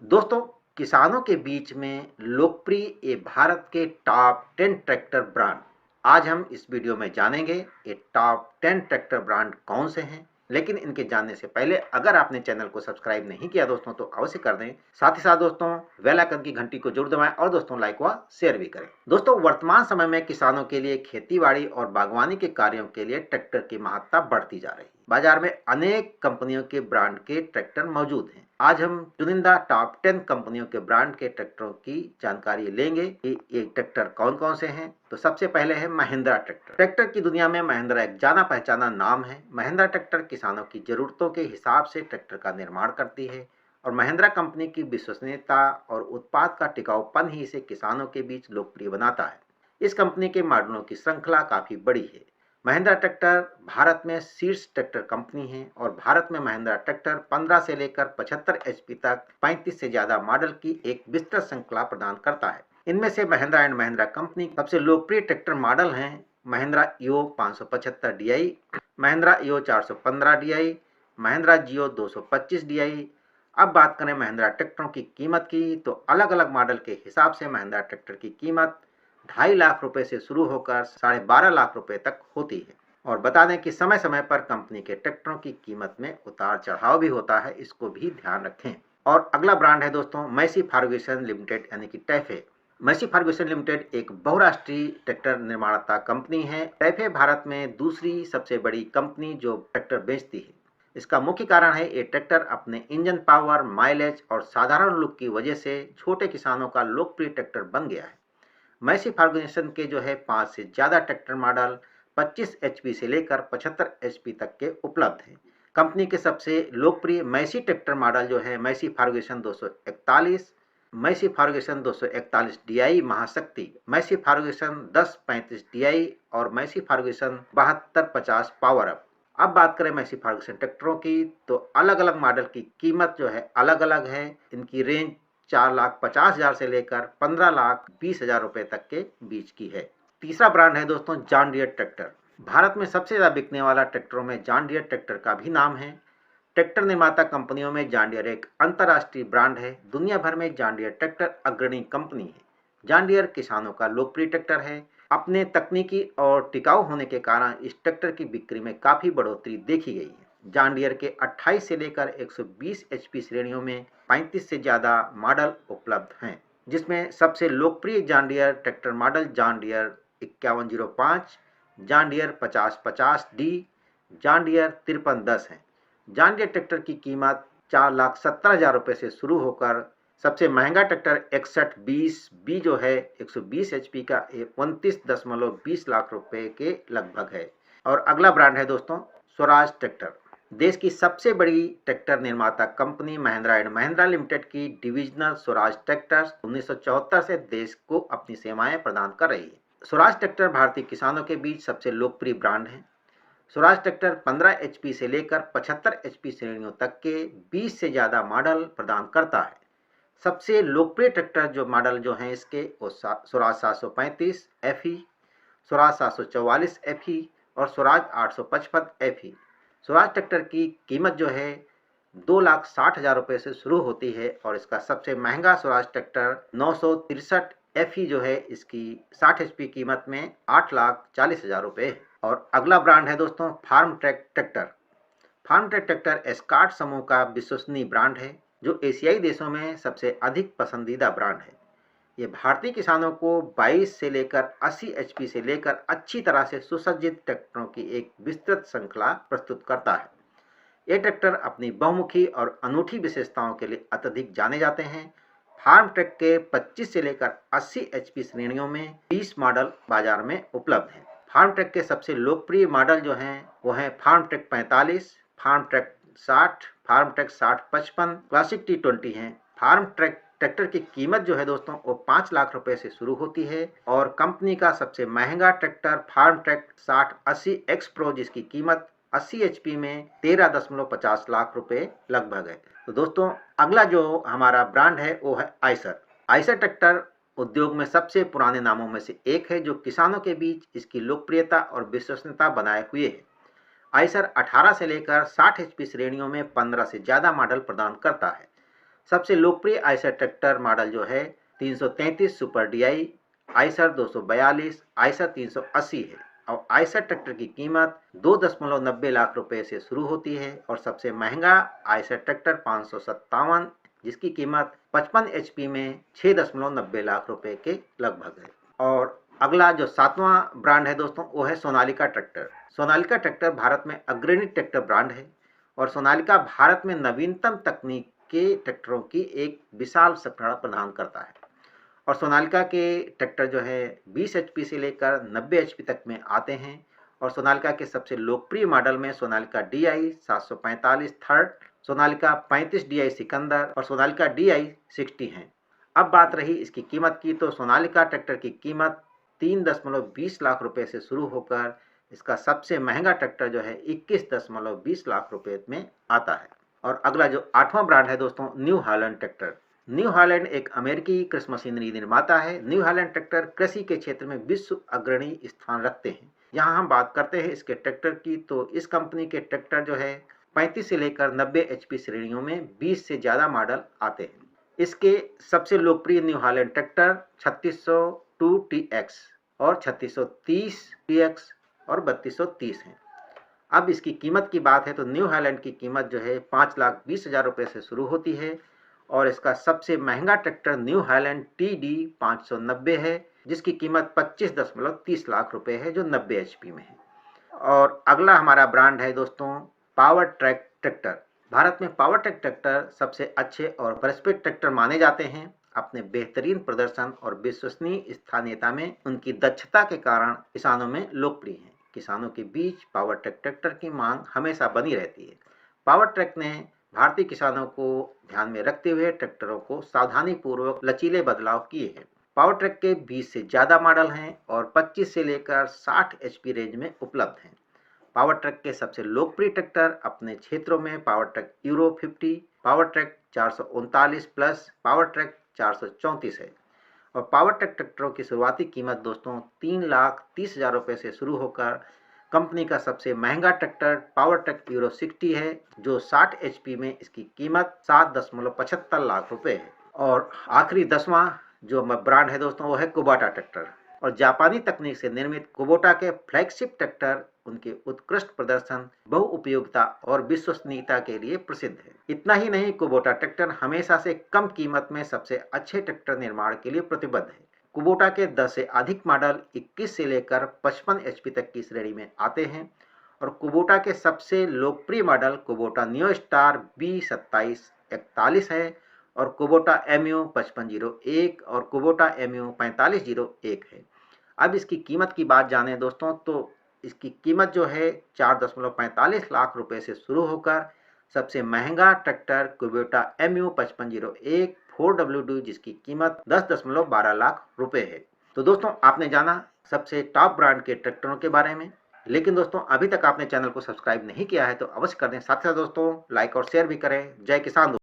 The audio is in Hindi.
दोस्तों, किसानों के बीच में लोकप्रिय ये भारत के टॉप 10 ट्रैक्टर ब्रांड। आज हम इस वीडियो में जानेंगे ये टॉप 10 ट्रैक्टर ब्रांड कौन से हैं। लेकिन इनके जानने से पहले अगर आपने चैनल को सब्सक्राइब नहीं किया दोस्तों तो अवश्य कर दें। साथ ही साथ दोस्तों बेल आइकन की घंटी को जरूर दबाएं और दोस्तों लाइक व शेयर भी करें। दोस्तों, वर्तमान समय में किसानों के लिए खेतीबाड़ी और बागवानी के कार्यों के लिए ट्रैक्टर की महत्ता बढ़ती जा रही है। बाजार में अनेक कंपनियों के ब्रांड के ट्रैक्टर मौजूद हैं। आज हम चुनिंदा टॉप 10 कंपनियों के ब्रांड के ट्रैक्टरों की जानकारी लेंगे कि ये ट्रैक्टर कौन कौन से हैं। तो सबसे पहले है महिंद्रा ट्रैक्टर। ट्रैक्टर की दुनिया में महिंद्रा एक जाना पहचाना नाम है। महिंद्रा ट्रैक्टर किसानों की जरूरतों के हिसाब से ट्रैक्टर का निर्माण करती है और महिंद्रा कंपनी की विश्वसनीयता और उत्पाद का टिकाऊपन ही इसे किसानों के बीच लोकप्रिय बनाता है। इस कंपनी के मॉडलों की श्रृंखला काफी बड़ी है। महिंद्रा ट्रैक्टर भारत में शीर्ष ट्रैक्टर कंपनी है और भारत में महिंद्रा ट्रैक्टर 15 से लेकर 75 एचपी तक 35 से ज्यादा मॉडल की एक विस्तृत श्रृंखला प्रदान करता है। इनमें से महिंद्रा एंड महिंद्रा कंपनी सबसे लोकप्रिय ट्रैक्टर मॉडल हैं Mahindra Yuvo 575 DI, Mahindra Yuvo 415 DI, Mahindra Jivo 225 DI. अब बात करें महिंद्रा ट्रैक्टरों की कीमत की तो अलग अलग मॉडल के हिसाब से महिंद्रा ट्रैक्टर की कीमत 2.5 लाख रुपए से शुरू होकर 12.5 लाख रुपए तक होती है। और बता दें कि समय समय पर कंपनी के ट्रैक्टरों की कीमत में उतार चढ़ाव भी होता है, इसको भी ध्यान रखें। और अगला ब्रांड है दोस्तों मैसी फर्ग्यूसन लिमिटेड यानी कि टैफे। मैसी फर्ग्यूसन लिमिटेड एक बहुराष्ट्रीय ट्रैक्टर निर्माता कंपनी है। टैफे भारत में दूसरी सबसे बड़ी कंपनी जो ट्रैक्टर बेचती है। इसका मुख्य कारण है ये ट्रैक्टर अपने इंजन पावर, माइलेज और साधारण लुक की वजह से छोटे किसानों का लोकप्रिय ट्रैक्टर बन गया है। मैसी फर्ग्यूसन के जो है 5 से ज्यादा ट्रैक्टर मॉडल 25 एचपी से लेकर 75 एचपी तक के उपलब्ध हैं। कंपनी के सबसे लोकप्रिय मैसी ट्रैक्टर मॉडल जो है मैसी फर्ग्यूसन 241, मैसी फर्ग्यूसन 241 डीआई महाशक्ति, मैसी फर्ग्यूसन 1035 डीआई और मैसी फर्ग्यूसन 7250 पावर अप। अब बात करें मैसी फर्ग्यूसन ट्रैक्टरों की तो अलग अलग मॉडल की कीमत जो है अलग अलग है। इनकी रेंज 4,50,000 से लेकर 15,20,000 रुपए तक के बीच की है। तीसरा ब्रांड है दोस्तों जॉन डियर ट्रैक्टर। भारत में सबसे ज्यादा बिकने वाला ट्रैक्टरों में जॉन डियर ट्रैक्टर का भी नाम है। ट्रैक्टर निर्माता कंपनियों में जॉन डियर एक अंतर्राष्ट्रीय ब्रांड है। दुनिया भर में जॉन डियर ट्रैक्टर अग्रणी कंपनी है। जॉन डियर किसानों का लोकप्रिय ट्रैक्टर है। अपने तकनीकी और टिकाऊ होने के कारण इस ट्रैक्टर की बिक्री में काफी बढ़ोतरी देखी गई है। जॉन डियर के 28 से लेकर 120 एचपी श्रेणियों में 35 से ज्यादा मॉडल उपलब्ध हैं, जिसमें सबसे लोकप्रिय John Deere tractor model John Deere 5105, John Deere 5050 D, John Deere 5310 है। जॉन डियर ट्रैक्टर की कीमत 4,70,000 रुपए से शुरू होकर सबसे महंगा ट्रैक्टर 6120 बी जो है 120 एचपी का 29.20 लाख रुपए के लगभग है। और अगला ब्रांड है दोस्तों स्वराज ट्रैक्टर। देश की सबसे बड़ी ट्रैक्टर निर्माता company Mahindra and Mahindra limited की डिविजनल स्वराज ट्रैक्टर्स 1974 से देश को अपनी सेवाएं प्रदान कर रही है। स्वराज ट्रैक्टर भारतीय किसानों के बीच सबसे लोकप्रिय ब्रांड है। स्वराज ट्रैक्टर 15 एचपी से लेकर 75 एचपी श्रेणियों तक के 20 से ज्यादा मॉडल प्रदान करता है। सबसे लोकप्रिय ट्रैक्टर जो मॉडल जो हैं इसके वो स्वराज 735 एफई, स्वराज 744 एफई और स्वराज 855 एफई। स्वराज ट्रैक्टर की कीमत जो है 2,60,000 रुपए से शुरू होती है और इसका सबसे महंगा स्वराज ट्रैक्टर 963 एफई जो है इसकी 60 एचपी कीमत में 8,40,000 रुपए है। और अगला ब्रांड है दोस्तों Farmtrac tractor. Farmtrac tractor Escort समूह का विश्वसनीय ब्रांड है जो एशियाई देशों में सबसे अधिक पसंदीदा ब्रांड है। ये भारतीय किसानों को 22 से लेकर 80 एचपी से लेकर अच्छी तरह से सुसज्जित ट्रैक्टरों की एक विस्तृत श्रृंखला प्रस्तुत करता है। ये ट्रैक्टर अपनी बहुमुखी और अनूठी विशेषताओं के लिए अत्यधिक जाने जाते हैं। फार्म ट्रैक के 25 से लेकर 80 एचपी श्रेणियों में 20 मॉडल बाजार में उपलब्ध हैं। फार्म ट्रैक के सबसे लोकप्रिय मॉडल जो हैं वो हैं Farmtrac 45, Farmtrac 60, Farmtrac 6055, classic T20 हैं। फार्म ट्रैक ट्रैक्टर की कीमत जो है दोस्तों वो 5 लाख रुपए से शुरू होती है और कंपनी का सबसे महंगा tractor Farmtrac 6080 X pro जिसकी कीमत 80 एचपी में 13.50 लाख रुपए लगभग है। तो दोस्तों अगला जो हमारा ब्रांड है वो है आइसर। आइसर ट्रैक्टर उद्योग में सबसे पुराने नामों में से एक है जो किसानों के बीच इसकी लोकप्रियता और विश्वसनीयता बनाए हुए है। आइसर 18 से लेकर 60 एचपी श्रेणियों में 15 से ज्यादा मॉडल प्रदान करता है। सबसे लोकप्रिय आयसर ट्रैक्टर मॉडल जो है 333 सुपर डीआई, आयसर 242, आयसर 380 है और आयसर ट्रैक्टर की कीमत 2.90 लाख रुपए से शुरू होती है और सबसे महंगा आयसर ट्रैक्टर 557 जिसकी कीमत 55 एचपी में 6.90 लाख रुपए के लगभग है। और अगला जो 7वां ब्रांड है दोस्तों वो है सोनालिका ट्रैक्टर। सोनालिका ट्रैक्टर भारत में अग्रणी ट्रैक्टर ब्रांड है और सोनालिका भारत में नवीनतम तकनीक के ट्रैक्टरों की एक विशाल श्रृंखला प्रदान करता है और सोनालिका के ट्रैक्टर जो है 20 एचपी से लेकर 90 एचपी तक में आते हैं और सोनालिका के सबसे लोकप्रिय मॉडल में Sonalika DI 745 third, Sonalika 35 DI Sikandar और सोनालिका डीआई 60 हैं। अब बात रही इसकी कीमत की, तो सोनालिका ट्रैक्टर की कीमत 3.20 लाख रुपए से शुरू होकर इसका सबसे महंगा ट्रैक्टर जो है 21.20 लाख रुपए में आता है। और अगला जो 8वां ब्रांड है दोस्तों new Holland tractor. New Holland एक अमेरिकी कृषि मशीनरी निर्माता है। न्यू हॉलैंड ट्रैक्टर कृषि के क्षेत्र में विश्व अग्रणी स्थान रखते हैं। यहाँ हम बात करते हैं इसके ट्रैक्टर की, तो इस कंपनी के ट्रैक्टर जो है 35 से लेकर 90 एचपी श्रेणियों में 20 से ज़्यादा मॉडल आते हैं। इसके सबसे लोकप्रिय न्यू हॉलैंड ट्रैक्टर 3602 TX और 3630 TX और 3230 हैं। अब इसकी कीमत की बात है तो न्यू हॉलैंड की कीमत जो है 5,20,000 रुपये से शुरू होती है और इसका सबसे महंगा ट्रैक्टर न्यू हॉलैंड TD 590 है जिसकी कीमत 25.30 लाख रुपए है जो 90 एचपी में है। और अगला हमारा ब्रांड है दोस्तों पावर ट्रैक ट्रैक्टर। भारत में पावर ट्रैक ट्रैक्टर सबसे अच्छे और पारस्परिक ट्रैक्टर माने जाते हैं। अपने बेहतरीन प्रदर्शन और विश्वसनीय स्थानीयता में उनकी दक्षता के कारण किसानों में लोकप्रिय हैं। किसानों के बीच पावर ट्रैक ट्रैक्टर की मांग हमेशा बनी रहती है। पावर ट्रैक ने भारतीय किसानों को ध्यान में रखते हुए ट्रैक्टरों को सावधानी पूर्वक लचीले बदलाव किए हैं। पावर ट्रैक के 20 से ज़्यादा मॉडल हैं और 25 से लेकर 60 एचपी रेंज में उपलब्ध हैं। पावर ट्रैक के सबसे लोकप्रिय ट्रैक्टर अपने क्षेत्रों में power track euro 50, power track 439 plus, power track 434 है और पावर ट्रैक ट्रैक्टरों की शुरुआती कीमत दोस्तों 3,30,000 रुपये से शुरू होकर कंपनी का सबसे महंगा ट्रैक्टर पावर ट्रैक यूरो 60 है जो 60 एचपी में इसकी कीमत 7.75 लाख रुपए है। और आखिरी 10वां जो ब्रांड है दोस्तों वो है कुबोटा ट्रैक्टर और जापानी तकनीक से निर्मित कुबोटा के फ्लैगशिप ट्रैक्टर उनके उत्कृष्ट प्रदर्शन, बहुउपयोगिता और विश्वसनीयता के लिए प्रसिद्ध है। इतना ही नहीं, कुबोटा ट्रैक्टर हमेशा से कम कीमत में सबसे अच्छे ट्रैक्टर निर्माण के लिए प्रतिबद्ध है। कुबोटा के 10 से अधिक मॉडल 21 से लेकर 55 एचपी तक की श्रेणी में आते हैं और कुबोटा के सबसे लोकप्रिय model Kubota neo star B2741 है और कुबोटा MU 5501 और कुबोटा MU 4501 है। अब इसकी कीमत की बात जाने दोस्तों, तो इसकी कीमत जो है 4.45 लाख रुपए से शुरू होकर सबसे महंगा ट्रैक्टर कुबोटा MU 5501 4WD जिसकी कीमत 10.12 लाख रुपए है। तो दोस्तों आपने जाना सबसे टॉप ब्रांड के ट्रैक्टरों के बारे में, लेकिन दोस्तों अभी तक आपने चैनल को सब्सक्राइब नहीं किया है तो अवश्य कर दें। साथ ही साथ दोस्तों लाइक और शेयर भी करें। जय किसान।